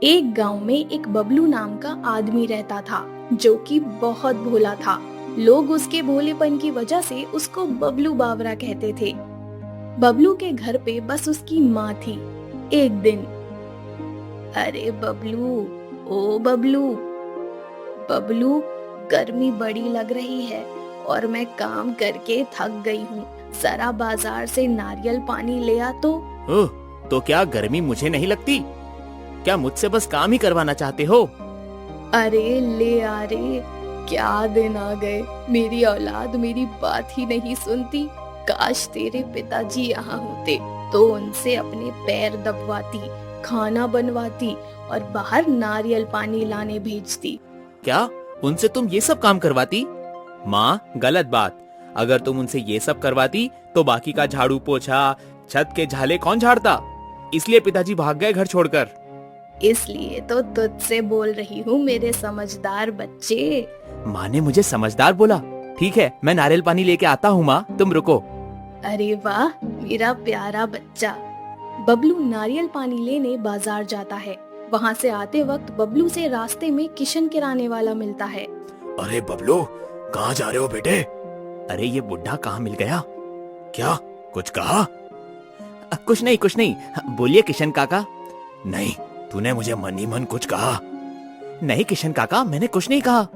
एक गांव में एक बबलू नाम का आदमी रहता था जो कि बहुत भोला था। लोग उसके भोलेपन की वजह से उसको बबलू बावरा कहते थे। बबलू के घर पे बस उसकी माँ थी। एक दिन, अरे बबलू, ओ बबलू, बबलू, गर्मी बड़ी लग रही है और मैं काम करके थक गई हूँ। जरा बाजार से नारियल पानी ले आ तो। ओह, तो क्या गर्मी मुझे नहीं लगती? क्या मुझसे बस काम ही करवाना चाहते हो? अरे ले आ रे, क्या दिन आ गए। मेरी औलाद मेरी बात ही नहीं सुनती। काश तेरे पिताजी यहाँ होते तो उनसे अपने पैर दबवाती, खाना बनवाती और बाहर नारियल पानी लाने भेजती। क्या उनसे तुम ये सब काम करवाती? माँ, गलत बात। अगर तुम उनसे ये सब करवाती तो बाकी का झाड़ू पोछा, छत के झाले कौन झाड़ता? इसलिए पिताजी भाग गए घर छोड़कर। इसलिए तो तुझसे बोल रही हूँ मेरे समझदार बच्चे। माँ ने मुझे समझदार बोला। ठीक है, मैं नारियल पानी लेके आता हूँ माँ, तुम रुको। अरे वाह, मेरा प्यारा बच्चा। बबलू नारियल पानी लेने बाजार जाता है। वहाँ से आते वक्त बबलू से रास्ते में किशन किराने वाला मिलता है। अरे बबलू, कहाँ जा रहे हो बेटे? अरे ये बुढ़ा कहाँ मिल गया? क्या कुछ कहा? कुछ नहीं, कुछ नहीं। बोलिए किशन काका। नहीं, तूने मुझे मन ही मन कुछ कहा। नहीं किशन काका, मैंने कुछ नहीं कहा।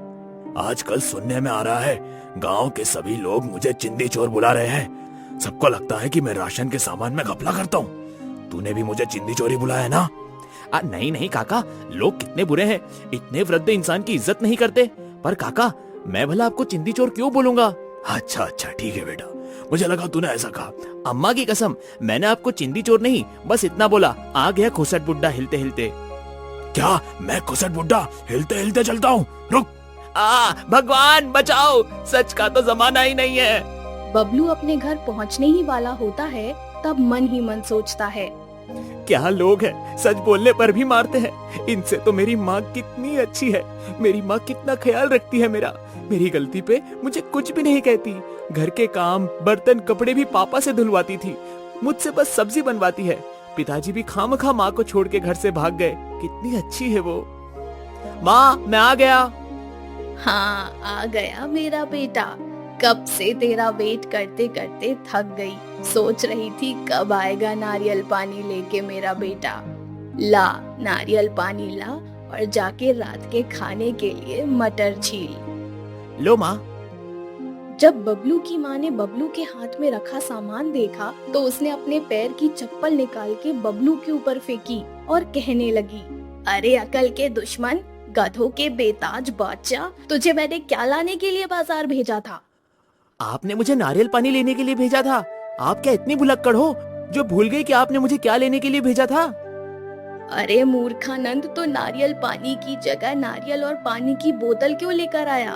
आजकल सुनने में आ रहा है गांव के सभी लोग मुझे चिंदी चोर बुला रहे हैं। सबको लगता है कि मैं राशन के सामान में घपला करता हूँ। तूने भी मुझे चिंदी चोरी बुलाया ना? नहीं नहीं काका, लोग कितने बुरे हैं, इतने वृद्ध इंसान की इज्जत नहीं करते। पर काका, मैं भला आपको चिंदी चोर क्यों बोलूंगा? अच्छा अच्छा, ठीक है बेटा, मुझे लगा तूने ऐसा कहा। अम्मा की कसम, मैंने आपको चिंदी चोर नहीं, बस इतना बोला। आ गया खुसट बुड्ढा हिलते हिलते। क्या मैं खुसट बुड्ढा हिलते हिलते चलता हूँ? रुक। भगवान बचाओ, सच का तो जमाना ही नहीं है। बबलू अपने घर पहुँचने ही वाला होता है, तब मन ही मन सोचता है, क्या लोग हैं, सच बोलने पर भी मारते हैं। इनसे तो मेरी माँ कितनी अच्छी है। मेरी माँ कितना ख्याल रखती है मेरा। मेरी गलती पे मुझे कुछ भी नहीं कहती। घर के काम, बर्तन, कपड़े भी पापा से धुलवाती थी। मुझसे बस सब्जी बनवाती है। पिताजी भी खामखा माँ को छोड़ के घर से भाग गए। कितनी अच्छी है वो। माँ, मैं आ गया। हाँ, आ गया मेरा बेटा। कब से तेरा वेट करते करते थक गई। सोच रही थी कब आएगा नारियल पानी लेके मेरा बेटा। ला, नारियल पानी ला और जाके रात के खाने के लिए मटर छील। लो माँ। जब बबलू की माँ ने बबलू के हाथ में रखा सामान देखा तो उसने अपने पैर की चप्पल निकाल के बबलू के ऊपर फेंकी और कहने लगी, अरे अकल के दुश्मन, गधों के बेताज बच्चा, तुझे मैंने क्या लाने के लिए बाजार भेजा था? आपने मुझे नारियल पानी लेने के लिए भेजा था। आप क्या इतनी भुलक्कड़ हो जो भूल गई कि आपने मुझे क्या लेने के लिए भेजा था? अरे मूर्खानंद, तो नारियल पानी की जगह नारियल और पानी की बोतल क्यों लेकर आया?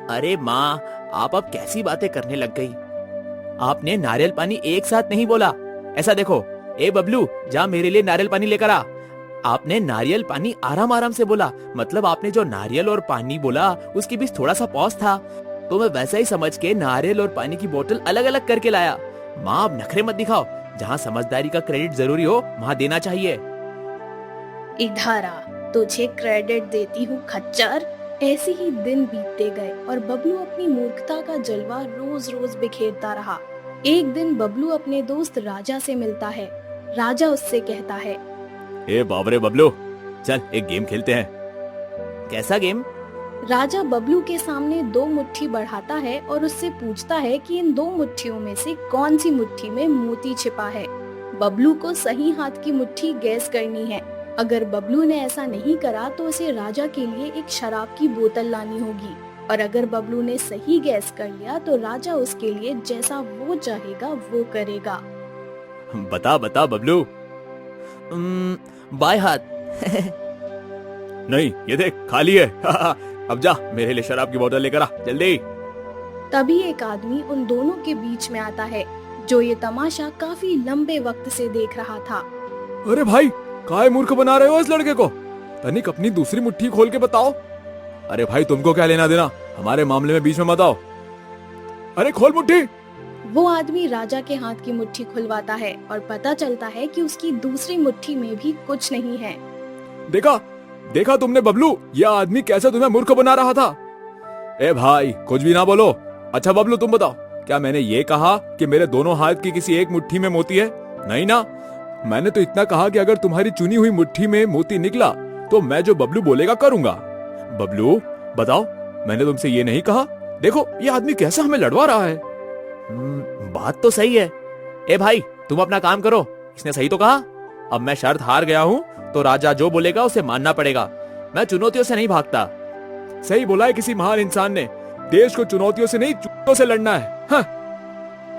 अरे माँ, आप अब कैसी बातें करने लग गई। आपने नारियल पानी एक साथ नहीं बोला। ऐसा देखो, ए बबलू, जा मेरे लिए नारियल पानी लेकर आ। आपने नारियल पानी आराम आराम से बोला। मतलब आपने जो नारियल और पानी बोला उसके बीच थोड़ा सा पॉज था, तो मैं वैसा ही समझ के नारियल और पानी की बोतल अलग अलग करके लाया। माँ, अब नखरे मत दिखाओ। जहाँ समझदारी का क्रेडिट जरूरी हो वहाँ देना चाहिए। इधर आ, तुझे क्रेडिट देती हूँ खच्चर। ऐसे ही दिन बीतते गए और बबलू अपनी मूर्खता का जलवा रोज रोज बिखेरता रहा। एक दिन बबलू अपने दोस्त राजा से मिलता है। राजा उससे कहता है, ए बाबरे बबलू, चल एक गेम खेलते हैं। कैसा गेम? राजा बबलू के सामने 2 मुट्ठी बढ़ाता है और उससे पूछता है कि इन 2 मुट्ठियों में से कौन सी मुट्ठी में मोती छिपा है। बबलू को सही हाथ की मुट्ठी गैस करनी है। अगर बबलू ने ऐसा नहीं करा तो उसे राजा के लिए एक शराब की बोतल लानी होगी, और अगर बबलू ने सही गैस कर लिया तो राजा उसके लिए जैसा वो चाहेगा वो करेगा। बता बता बबलू। बाय हाथ। नहीं, ये देख खाली है। अब जा मेरे लिए शराब की बोतल लेकर आ, जल्दी। तभी एक आदमी उन दोनों के बीच में आता है जो ये तमाशा काफी लंबे वक्त से देख रहा था। अरे भाई, काहे मूर्ख बना रहे हो इस लड़के को? तनिक अपनी दूसरी मुट्ठी खोल के बताओ। अरे भाई, तुमको क्या लेना देना, हमारे मामले में बीच में मत आओ। अरे खोल मुट्ठी। वो आदमी राजा के हाथ की मुट्ठी खुलवाता है और पता चलता है कि उसकी दूसरी मुट्ठी में भी कुछ नहीं है। देखा देखा तुमने बबलू, यह आदमी कैसे तुम्हें मूर्ख बना रहा था। ए भाई कुछ भी ना बोलो। अच्छा बबलू तुम बताओ, क्या मैंने ये कहा कि मेरे दोनों हाथ की किसी एक मुट्ठी में मोती है? नहीं ना, मैंने तो इतना कहा कि अगर तुम्हारी चुनी हुई मुट्ठी में मोती निकला तो मैं जो बबलू बोलेगा करूंगा। बबलू बताओ, मैंने तुमसे ये नहीं कहा? देखो ये आदमी कैसे हमें लड़वा रहा है। बात तो सही है। ए भाई तुम अपना काम करो, इसने सही तो कहा। अब मैं शर्त हार गया हूँ तो राजा जो बोलेगा उसे मानना पड़ेगा। मैं चुनौतियों से नहीं भागता। सही बोला है किसी महान इंसान ने, देश को चुनौतियों से नहीं चुनौतियों से लड़ना है।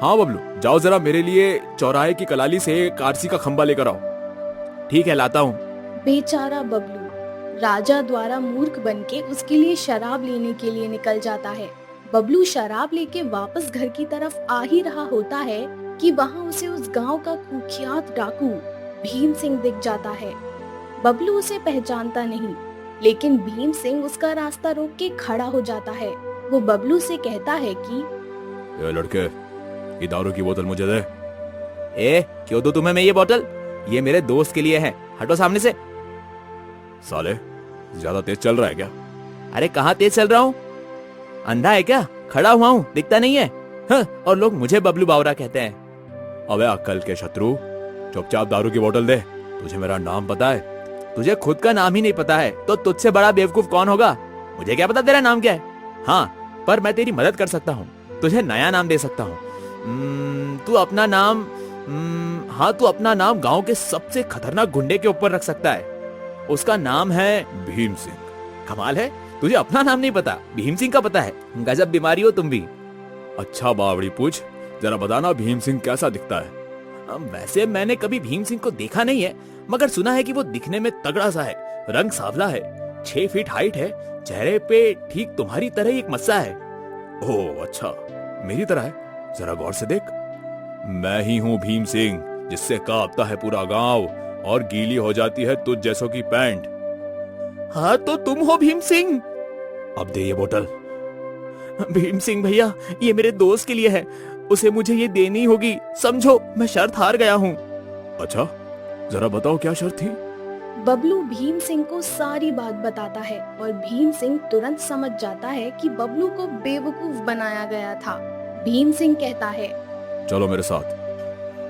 हाँ बबलू, जाओ जरा मेरे लिए चौराहे की कलाली से एक आरसी का खंबा लेकर आओ। ठीक है लाता हूँ। बेचारा बबलू राजा द्वारा मूर्ख बनके उसके लिए शराब लेने के लिए निकल जाता है। बबलू शराब लेके वापस घर की तरफ आ ही रहा होता है कि वहाँ उसे उस गांव का कुख्यात डाकू भीम सिंह दिख जाता है। बबलू उसे पहचानता नहीं, लेकिन भीम सिंह उसका रास्ता रोक के खड़ा हो जाता है। वो बबलू से कहता है कि ये लड़के, ये दारू की बोतल मुझे दे। ए क्यों दो तुम्हें मैं ये बोतल? ये मेरे दोस्त के लिए है, हटो सामने से। साले ज्यादा तेज चल रहा है क्या? अरे कहाँ तेज चल रहा हूँ? अंधा है क्या? खड़ा हुआ हूँ, दिखता नहीं है? और लोग मुझे बबलू बावरा कहते हैं। अबे अक्ल के शत्रु, चुपचाप दारू की बोतल दे। तुझे मेरा नाम पता है? तुझे खुद का नाम ही नहीं पता है तो तुझसे बड़ा बेवकूफ कौन होगा? मुझे क्या पता तेरा नाम क्या है? हाँ पर मैं तेरी मदद कर सकता हूँ, तुझे नया नाम दे सकता हूँ। तू अपना नाम तू अपना नाम गांव के सबसे खतरनाक गुंडे के ऊपर रख सकता है। उसका नाम है भीम सिंह। कमाल है, तुझे अपना नाम नहीं पता, भीम सिंह का पता है। गजब बीमारी हो तुम भी। अच्छा बावड़ी पूछ, जरा बताना भीम सिंह कैसा दिखता है? वैसे मैंने कभी भीम सिंह को देखा नहीं है, मगर सुना है कि वो दिखने में तगड़ा सा है, रंग सावला है, 6 फीट हाइट है, चेहरे पे ठीक तुम्हारी तरह ही एक मस्सा है। ओह अच्छा, मेरी तरह है? जरा गौर से देख। मैं ही हूँ भीम सिंह, जिससे कांपता है पूरा गांव और गीली हो जाती है तुझ जैसों की पैंट। हाँ तो तुम हो भीम सिंह। अब दे ये बोतल। भीम सिंह भैया, ये मेरे दोस्त के लिए है, उसे मुझे ये देनी होगी, समझो मैं शर्त हार गया हूँ। अच्छा जरा बताओ क्या शर्त थी? बबलू भीम सिंह को सारी बात बताता है और भीम सिंह तुरंत समझ जाता है कि बबलू को बेवकूफ बनाया गया था। भीम सिंह कहता है, चलो मेरे साथ।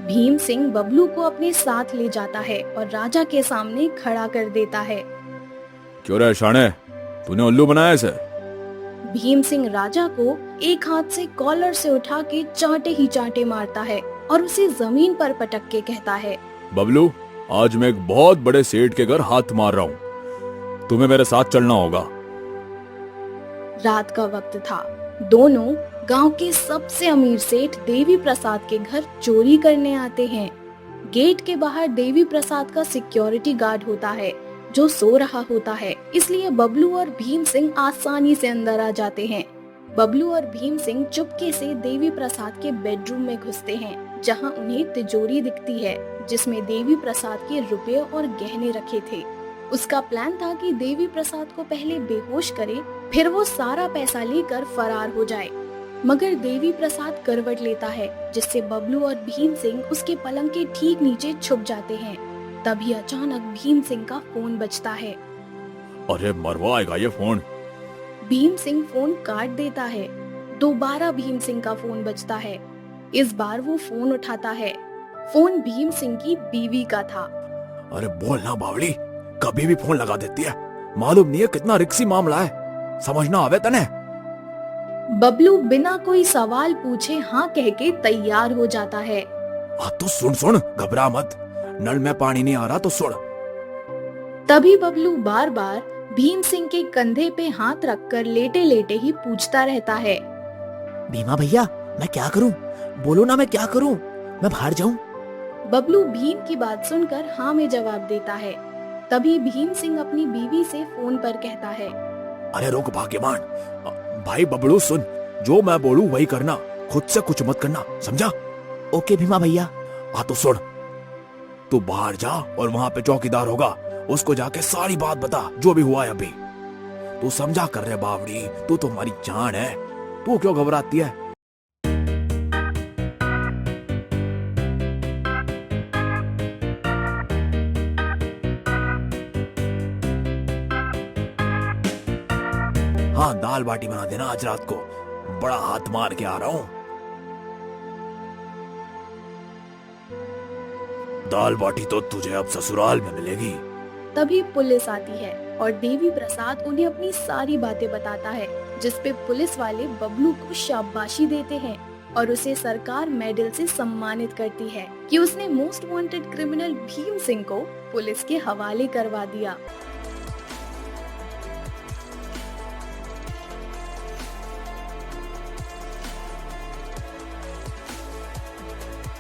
भीम सिंह बबलू को अपने साथ ले जाता है और राजा के सामने खड़ा कर देता है। क्यों रे शाणे, तूने उल्लू बनाया इसे? भीम सिंह राजा को एक हाथ से कॉलर से उठा के चांटे ही चांटे मारता है और उसे जमीन पर पटक के कहता है, बबलू आज मैं एक बहुत बड़े सेठ के घर हाथ मार रहा हूँ, तुम्हें मेरे साथ चलना होगा। रात का वक्त था। दोनों गांव के सबसे अमीर सेठ देवी प्रसाद के घर चोरी करने आते हैं। गेट के बाहर देवी प्रसाद का सिक्योरिटी गार्ड होता है जो सो रहा होता है, इसलिए बबलू और भीम सिंह आसानी से अंदर आ जाते हैं। बबलू और भीम सिंह चुपके से देवी प्रसाद के बेडरूम में घुसते हैं, जहां उन्हें तिजोरी दिखती है जिसमें देवी प्रसाद के रुपए और गहने रखे थे। उसका प्लान था कि देवी प्रसाद को पहले बेहोश करे, फिर वो सारा पैसा लेकर फरार हो जाए। मगर देवी प्रसाद करवट लेता है, जिससे बबलू और भीम सिंह उसके पलंग के ठीक नीचे छुप जाते हैं। तभी अचानक भीम सिंह का फोन बजता है। अरे मरवाएगा ये फोन। भीम सिंह फोन काट देता है। दोबारा भीम सिंह का फोन बजता है। इस बार वो फोन उठाता है। फोन भीम सिंह की बीवी का था। अरे बोल ना बावड़ी, कभी भी फोन लगा देती है, मालूम नहीं है कितना रिक्सी मामला है, समझना आवे तने। बबलू बिना कोई सवाल पूछे हाँ कह के तैयार हो जाता है। तो सुन सुन, घबरा मत, नल में पानी नहीं आ रहा तो सुन। तभी बबलू बार बार भीम सिंह के कंधे पे हाथ रखकर लेटे लेटे ही पूछता रहता है, भीमा भैया मैं क्या करूं? बोलो ना मैं क्या करूं? मैं बाहर जाऊं? बबलू भीम की बात सुनकर हाँ में जवाब देता है। तभी भीम सिंह अपनी बीवी से फोन पर कहता है, अरे रुक भाग्यवान, भाई बबलू सुन, जो मैं बोलूं वही करना, खुद से कुछ मत करना, समझा? ओके भीमा भैया। तो सुन, तू बाहर जा और वहां पे चौकीदार होगा, उसको जाके सारी बात बता जो भी हुआ है अभी। तू समझा कर रहे बावड़ी, तू तो हमारी जान है, तू क्यों घबराती है? हाँ, दाल बाटी बना देना आज रात को, बड़ा हाथ मार के आ रहा हूँ। दाल बाटी तो तुझे अब ससुराल में मिलेगी। तभी पुलिस आती है और देवी प्रसाद उन्हें अपनी सारी बातें बताता है, जिसपे पुलिस वाले बबलू को शाबाशी देते हैं और उसे सरकार मेडल से सम्मानित करती है कि उसने most wanted criminal Bhim Singh को पुलिस के हवाले करवा दिया।